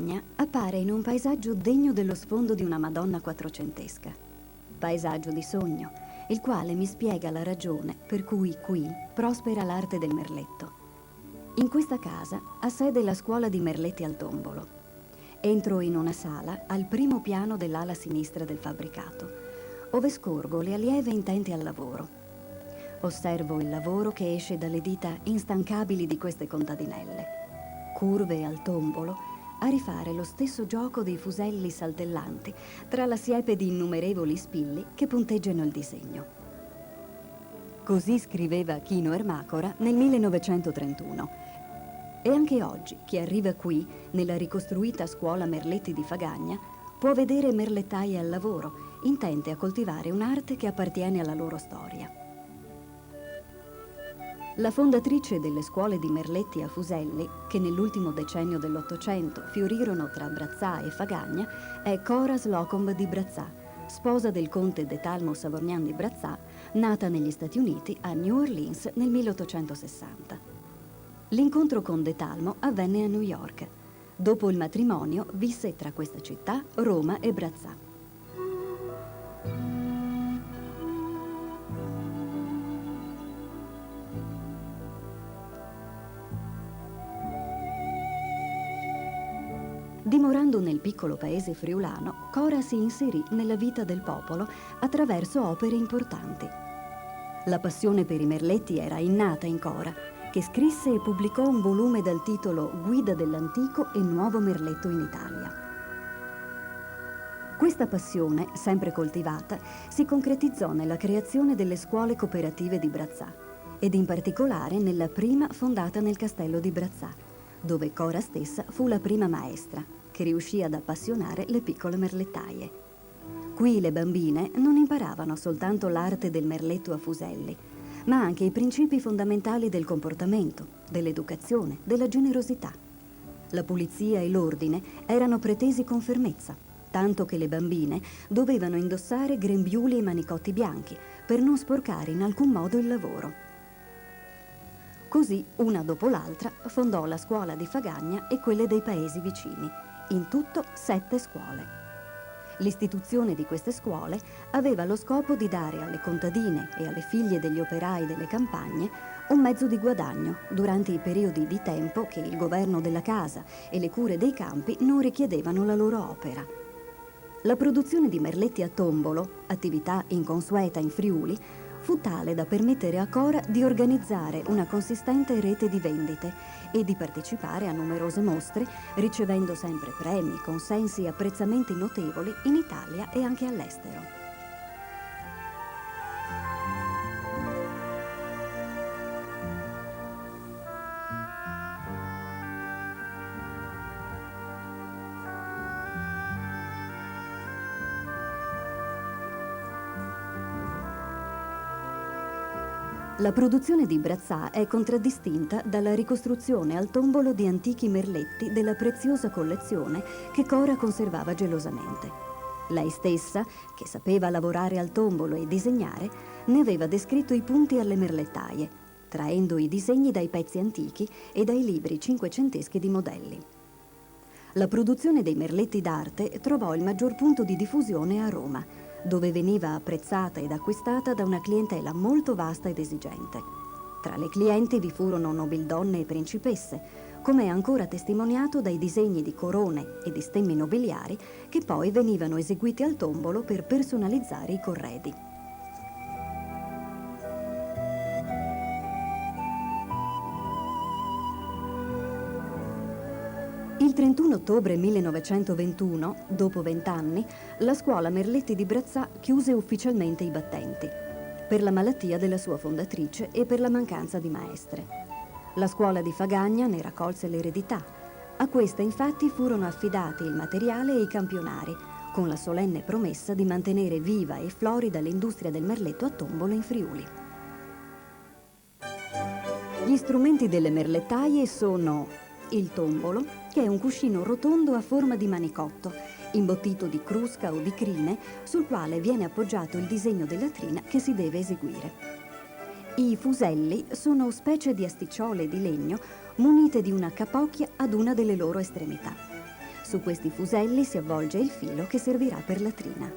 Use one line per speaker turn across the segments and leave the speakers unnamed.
Fagagna appare in un paesaggio degno dello sfondo di una Madonna quattrocentesca. Paesaggio di sogno, il quale mi spiega la ragione per cui qui prospera l'arte del merletto. In questa casa ha sede la scuola di merletti al Tombolo. Entro in una sala al primo piano dell'ala sinistra del fabbricato, ove scorgo le allieve intente al lavoro. Osservo il lavoro che esce dalle dita instancabili di queste contadinelle, curve al tombolo, a rifare lo stesso gioco dei fuselli saltellanti tra la siepe di innumerevoli spilli che punteggiano il disegno. Così scriveva Chino Ermacora nel 1931. E anche oggi chi arriva qui, nella ricostruita scuola Merletti di Fagagna, può vedere merlettaie al lavoro, intente a coltivare un'arte che appartiene alla loro storia. La fondatrice delle scuole di merletti a Fuselli, che nell'ultimo decennio dell'Ottocento fiorirono tra Brazzà e Fagagna, è Cora Slocomb di Brazzà, sposa del conte de Talmo Savorgnan di Brazzà, nata negli Stati Uniti a New Orleans nel 1860. L'incontro con de Talmo avvenne a New York. Dopo il matrimonio visse tra questa città, Roma e Brazzà. Dimorando nel piccolo paese friulano, Cora si inserì nella vita del popolo attraverso opere importanti. La passione per i merletti era innata in Cora, che scrisse e pubblicò un volume dal titolo Guida dell'antico e nuovo merletto in Italia. Questa passione, sempre coltivata, si concretizzò nella creazione delle scuole cooperative di Brazzà ed in particolare nella prima fondata nel castello di Brazzà, dove Cora stessa fu la prima maestra, che riuscì ad appassionare le piccole merlettaie. Qui le bambine non imparavano soltanto l'arte del merletto a fuselli, ma anche i principi fondamentali del comportamento, dell'educazione, della generosità. La pulizia e l'ordine erano pretesi con fermezza, tanto che le bambine dovevano indossare grembiuli e manicotti bianchi per non sporcare in alcun modo il lavoro. Così, una dopo l'altra, fondò la scuola di Fagagna e quelle dei paesi vicini, in tutto 7 scuole. L'istituzione di queste scuole aveva lo scopo di dare alle contadine e alle figlie degli operai delle campagne un mezzo di guadagno durante i periodi di tempo che il governo della casa e le cure dei campi non richiedevano la loro opera. La produzione di merletti a tombolo, attività inconsueta in Friuli, fu tale da permettere a Cora di organizzare una consistente rete di vendite e di partecipare a numerose mostre, ricevendo sempre premi, consensi e apprezzamenti notevoli in Italia e anche all'estero. La produzione di Brazzà è contraddistinta dalla ricostruzione al tombolo di antichi merletti della preziosa collezione che Cora conservava gelosamente. Lei stessa, che sapeva lavorare al tombolo e disegnare, ne aveva descritto i punti alle merlettaie, traendo i disegni dai pezzi antichi e dai libri cinquecenteschi di modelli. La produzione dei merletti d'arte trovò il maggior punto di diffusione a Roma, dove veniva apprezzata ed acquistata da una clientela molto vasta ed esigente. Tra le clienti vi furono nobildonne e principesse, come è ancora testimoniato dai disegni di corone e di stemmi nobiliari che poi venivano eseguiti al tombolo per personalizzare i corredi. Il 31 ottobre 1921, dopo 20 anni, la scuola Merletti di Brazzà chiuse ufficialmente i battenti, per la malattia della sua fondatrice e per la mancanza di maestre. La scuola di Fagagna ne raccolse l'eredità. A questa infatti furono affidati il materiale e i campionari, con la solenne promessa di mantenere viva e florida l'industria del merletto a tombolo in Friuli. Gli strumenti delle merlettaie sono il tombolo, che è un cuscino rotondo a forma di manicotto, imbottito di crusca o di crine, sul quale viene appoggiato il disegno della trina che si deve eseguire. I fuselli sono specie di asticciole di legno munite di una capocchia ad una delle loro estremità. Su questi fuselli si avvolge il filo che servirà per la trina.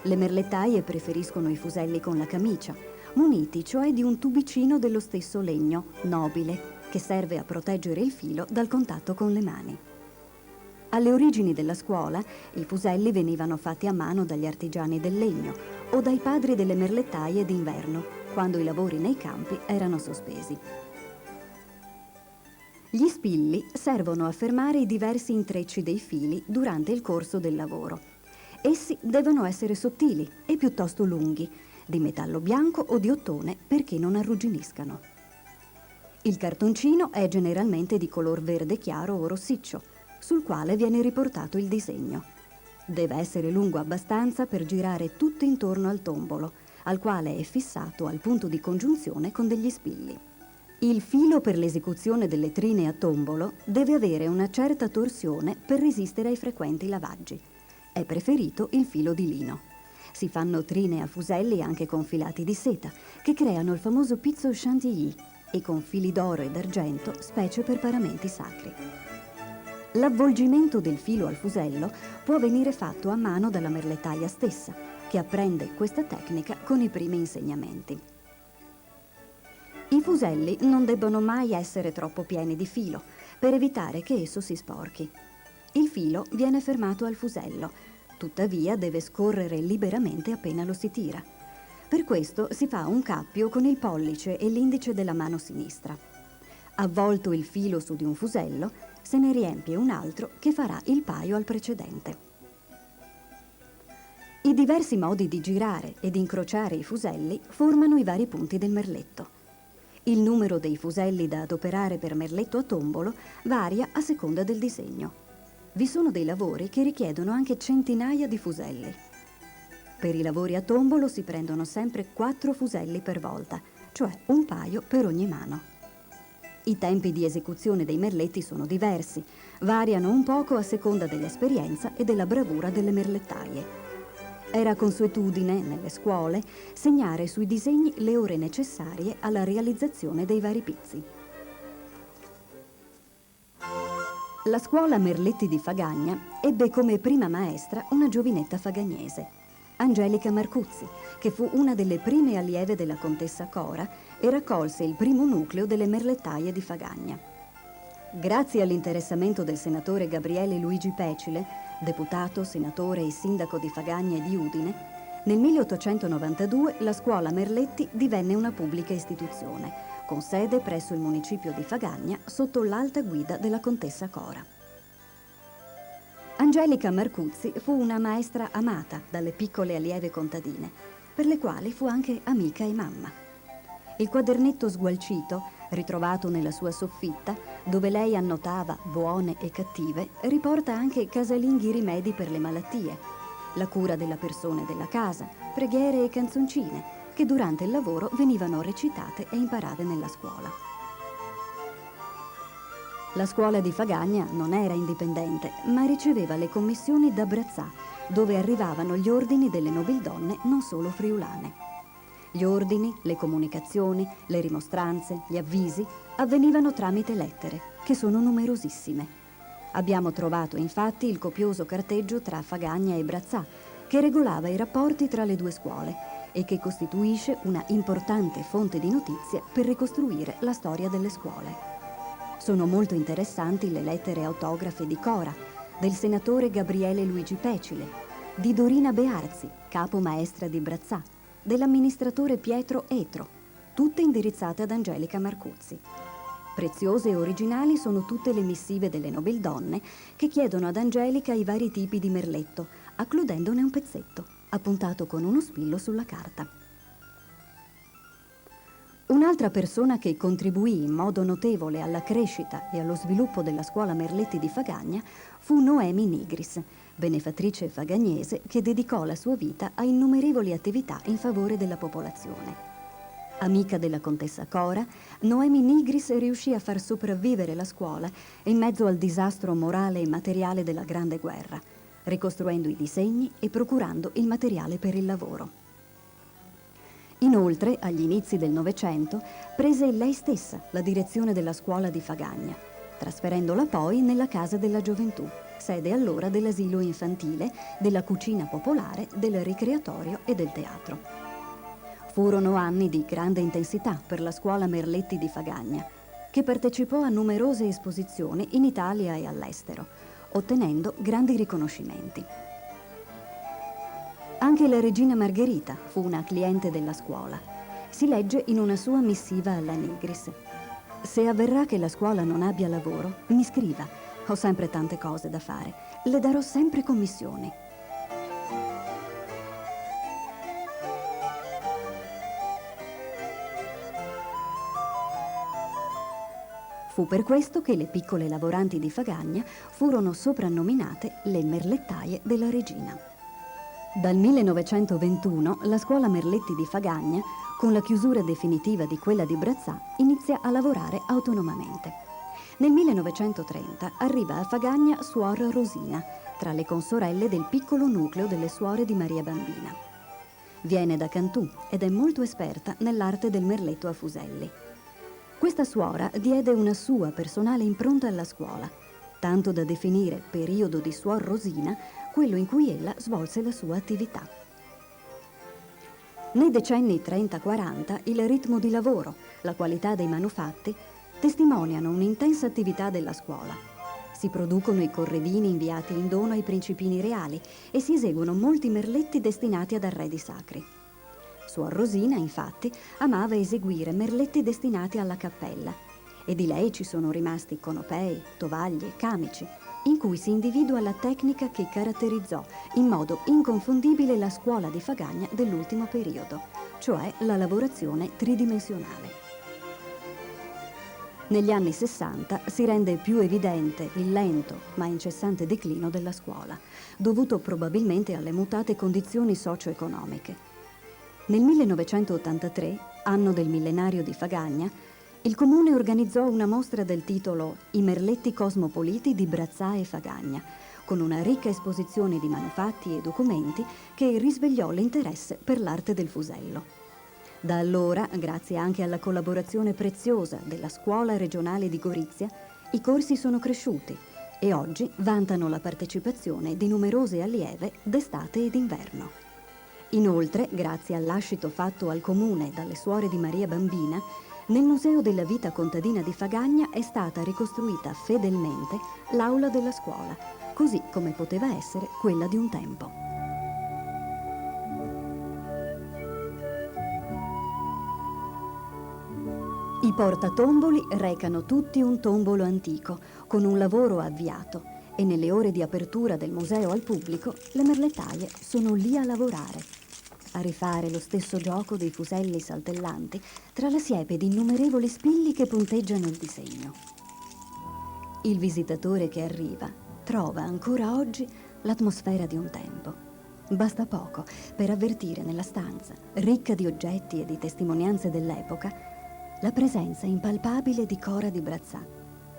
Le merlettaie preferiscono i fuselli con la camicia, muniti cioè di un tubicino dello stesso legno, nobile, che serve a proteggere il filo dal contatto con le mani. Alle origini della scuola, i fuselli venivano fatti a mano dagli artigiani del legno o dai padri delle merlettaie d'inverno, quando i lavori nei campi erano sospesi. Gli spilli servono a fermare i diversi intrecci dei fili durante il corso del lavoro. Essi devono essere sottili e piuttosto lunghi, di metallo bianco o di ottone perché non arrugginiscano. Il cartoncino è generalmente di color verde chiaro o rossiccio, sul quale viene riportato il disegno. Deve essere lungo abbastanza per girare tutto intorno al tombolo, al quale è fissato al punto di congiunzione con degli spilli. Il filo per l'esecuzione delle trine a tombolo deve avere una certa torsione per resistere ai frequenti lavaggi. È preferito il filo di lino. Si fanno trine a fuselli anche con filati di seta, che creano il famoso pizzo chantilly, e con fili d'oro e d'argento, specie per paramenti sacri. L'avvolgimento del filo al fusello può venire fatto a mano dalla merlettaia stessa, che apprende questa tecnica con i primi insegnamenti. I fuselli non debbono mai essere troppo pieni di filo, per evitare che esso si sporchi. Il filo viene fermato al fusello, tuttavia deve scorrere liberamente appena lo si tira. Per questo si fa un cappio con il pollice e l'indice della mano sinistra. Avvolto il filo su di un fusello, se ne riempie un altro che farà il paio al precedente. I diversi modi di girare e di incrociare i fuselli formano i vari punti del merletto. Il numero dei fuselli da adoperare per merletto a tombolo varia a seconda del disegno. Vi sono dei lavori che richiedono anche centinaia di fuselli. Per i lavori a tombolo si prendono sempre 4 fuselli per volta, cioè un paio per ogni mano. I tempi di esecuzione dei merletti sono diversi, variano un poco a seconda dell'esperienza e della bravura delle merlettaie. Era consuetudine, nelle scuole, segnare sui disegni le ore necessarie alla realizzazione dei vari pizzi. La scuola Merletti di Fagagna ebbe come prima maestra una giovinetta fagagnese, Angelica Marcuzzi, che fu una delle prime allieve della contessa Cora e raccolse il primo nucleo delle merlettaie di Fagagna. Grazie all'interessamento del senatore Gabriele Luigi Pecile, deputato, senatore e sindaco di Fagagna e di Udine, nel 1892 la scuola Merletti divenne una pubblica istituzione, con sede presso il municipio di Fagagna sotto l'alta guida della contessa Cora. Angelica Marcuzzi fu una maestra amata dalle piccole allieve contadine, per le quali fu anche amica e mamma. Il quadernetto sgualcito, ritrovato nella sua soffitta, dove lei annotava buone e cattive, riporta anche casalinghi rimedi per le malattie, la cura della persona e della casa, preghiere e canzoncine, che durante il lavoro venivano recitate e imparate nella scuola. La scuola di Fagagna non era indipendente, ma riceveva le commissioni da Brazzà, dove arrivavano gli ordini delle nobildonne non solo friulane. Gli ordini, le comunicazioni, le rimostranze, gli avvisi avvenivano tramite lettere, che sono numerosissime. Abbiamo trovato infatti il copioso carteggio tra Fagagna e Brazzà, che regolava i rapporti tra le due scuole e che costituisce una importante fonte di notizie per ricostruire la storia delle scuole. Sono molto interessanti le lettere autografe di Cora, del senatore Gabriele Luigi Pecile, di Dorina Bearzi, capo maestra di Brazzà, dell'amministratore Pietro Etro, tutte indirizzate ad Angelica Marcuzzi. Preziose e originali sono tutte le missive delle nobildonne che chiedono ad Angelica i vari tipi di merletto, accludendone un pezzetto, appuntato con uno spillo sulla carta. Un'altra persona che contribuì in modo notevole alla crescita e allo sviluppo della scuola Merletti di Fagagna fu Noemi Nigris, benefattrice fagagnese che dedicò la sua vita a innumerevoli attività in favore della popolazione. Amica della contessa Cora, Noemi Nigris riuscì a far sopravvivere la scuola in mezzo al disastro morale e materiale della Grande Guerra, ricostruendo i disegni e procurando il materiale per il lavoro. Inoltre, agli inizi del Novecento, prese lei stessa la direzione della scuola di Fagagna, trasferendola poi nella Casa della Gioventù, sede allora dell'asilo infantile, della cucina popolare, del ricreatorio e del teatro. Furono anni di grande intensità per la scuola Merletti di Fagagna, che partecipò a numerose esposizioni in Italia e all'estero, ottenendo grandi riconoscimenti. Anche la regina Margherita fu una cliente della scuola. Si legge in una sua missiva alla Nigris: «Se avverrà che la scuola non abbia lavoro, mi scriva. Ho sempre tante cose da fare. Le darò sempre commissioni». Fu per questo che le piccole lavoranti di Fagagna furono soprannominate le merlettaie della regina. Dal 1921 la scuola Merletti di Fagagna, con la chiusura definitiva di quella di Brazzà, inizia a lavorare autonomamente. Nel 1930 arriva a Fagagna Suor Rosina, tra le consorelle del piccolo nucleo delle suore di Maria Bambina. Viene da Cantù ed è molto esperta nell'arte del merletto a fuselli. Questa suora diede una sua personale impronta alla scuola, tanto da definire periodo di Suor Rosina quello in cui ella svolse la sua attività. Nei decenni 30-40 il ritmo di lavoro, la qualità dei manufatti testimoniano un'intensa attività della scuola. Si producono i corredini inviati in dono ai principini reali e si eseguono molti merletti destinati ad arredi sacri. Suor Rosina, infatti, amava eseguire merletti destinati alla cappella, e di lei ci sono rimasti conopei, tovaglie, camici, in cui si individua la tecnica che caratterizzò in modo inconfondibile la scuola di Fagagna dell'ultimo periodo, cioè la lavorazione tridimensionale. Negli anni 60 si rende più evidente il lento ma incessante declino della scuola, dovuto probabilmente alle mutate condizioni socio-economiche. Nel 1983, anno del millenario di Fagagna, il comune organizzò una mostra del titolo I merletti cosmopoliti di Brazzà e Fagagna, con una ricca esposizione di manufatti e documenti che risvegliò l'interesse per l'arte del fusello. Da allora, grazie anche alla collaborazione preziosa della Scuola regionale di Gorizia, i corsi sono cresciuti e oggi vantano la partecipazione di numerose allieve d'estate ed inverno. Inoltre, grazie al lascito fatto al comune dalle suore di Maria Bambina, nel Museo della Vita Contadina di Fagagna è stata ricostruita fedelmente l'aula della scuola, così come poteva essere quella di un tempo. I portatomboli recano tutti un tombolo antico, con un lavoro avviato, e nelle ore di apertura del museo al pubblico le merlettaie sono lì a lavorare, a rifare lo stesso gioco dei fuselli saltellanti tra la siepe di innumerevoli spilli che punteggiano il disegno. Il visitatore che arriva trova ancora oggi l'atmosfera di un tempo. Basta poco per avvertire nella stanza, ricca di oggetti e di testimonianze dell'epoca, la presenza impalpabile di Cora di Brazzà,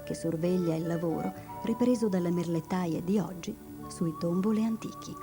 che sorveglia il lavoro ripreso dalle merlettaie di oggi sui tomboli antichi.